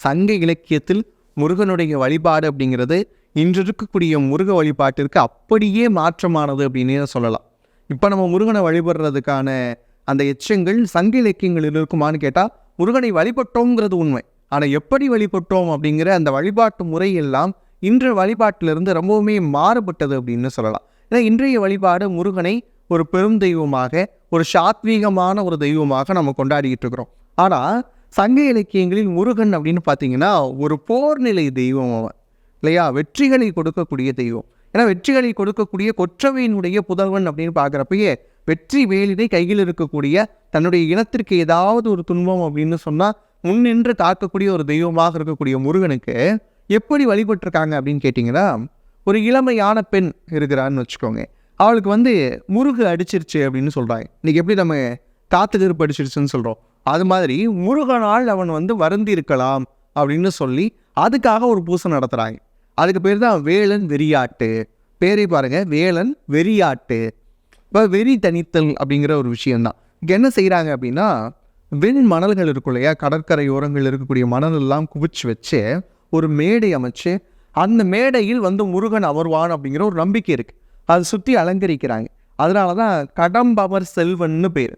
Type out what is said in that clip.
சங்க இலக்கியத்தில் முருகனுடைய வழிபாடு அப்படிங்கிறது இன்று இருக்கக்கூடிய முருக வழிபாட்டிற்கு அப்படியே மாற்றமானது அப்படின்னு சொல்லலாம். இப்போ நம்ம முருகனை வழிபடுறதுக்கான அந்த எச்சங்கள் சங்க இலக்கியங்களில் இருக்குமான்னு கேட்டால் முருகனை வழிபட்டோங்கிறது உண்மை. ஆனால் எப்படி வழிபட்டோம் அப்படிங்கிற அந்த வழிபாட்டு முறையெல்லாம் இன்றைய வழிபாட்டிலிருந்து ரொம்பவுமே மாறுபட்டது அப்படின்னு சொல்லலாம். ஏன்னா இன்றைய வழிபாடு முருகனை ஒரு பெரும் தெய்வமாக, ஒரு சாத்வீகமான ஒரு தெய்வமாக நம்ம கொண்டாடிக்கிட்டு இருக்கிறோம். ஆனால் சங்க இலக்கியங்களில் முருகன் அப்படின்னு பார்த்தீங்கன்னா ஒரு போர்நிலை தெய்வம் அவன் இல்லையா, வெற்றிகளை கொடுக்கக்கூடிய தெய்வம். ஏன்னா வெற்றிகளை கொடுக்கக்கூடிய கொற்றவையினுடைய புதல்வன் அப்படின்னு பார்க்குறப்பயே வெற்றி வேலினை கையில் இருக்கக்கூடிய தன்னுடைய இனத்திற்கு ஏதாவது ஒரு துன்பம் அப்படின்னு சொன்னால் முன்னின்று காக்கக்கூடிய ஒரு தெய்வமாக இருக்கக்கூடிய முருகனுக்கு எப்படி வழிபட்டிருக்காங்க அப்படின்னு கேட்டிங்கன்னா, ஒரு இளமையான பெண் இருக்கிறான்னு வச்சுக்கோங்க, அவளுக்கு முருகு அடிச்சிருச்சு அப்படின்னு சொல்கிறாங்க. இன்றைக்கி எப்படி நம்ம காத்து கருப்பு அடிச்சிருச்சுன்னு சொல்கிறோம், அது மாதிரி முருகனால் அவன் வருந்தி இருக்கலாம் அப்படின்னு சொல்லி அதுக்காக ஒரு பூசை நடத்துகிறாங்க. அதுக்கு பேர் தான் வேலன் வெறியாட்டு. பேரை பாருங்க, வேலன் வெறியாட்டு. இப்போ வெறி தனித்தல் அப்படிங்கிற ஒரு விஷயம்தான். இங்கே என்ன செய்கிறாங்க அப்படின்னா, வெண் மணல்கள் இருக்கும் இல்லையா, கடற்கரை ஓரங்கள் இருக்கக்கூடிய மணல் எல்லாம் குவிச்சு வச்சு ஒரு மேடை அமைச்சு அந்த மேடையில் முருகன் அமர்வான் அப்படிங்கிற ஒரு நம்பிக்கை இருக்குது. அதை சுற்றி அலங்கரிக்கிறாங்க. அதனால தான் கடம்பவர் செல்வன்னு பேர்.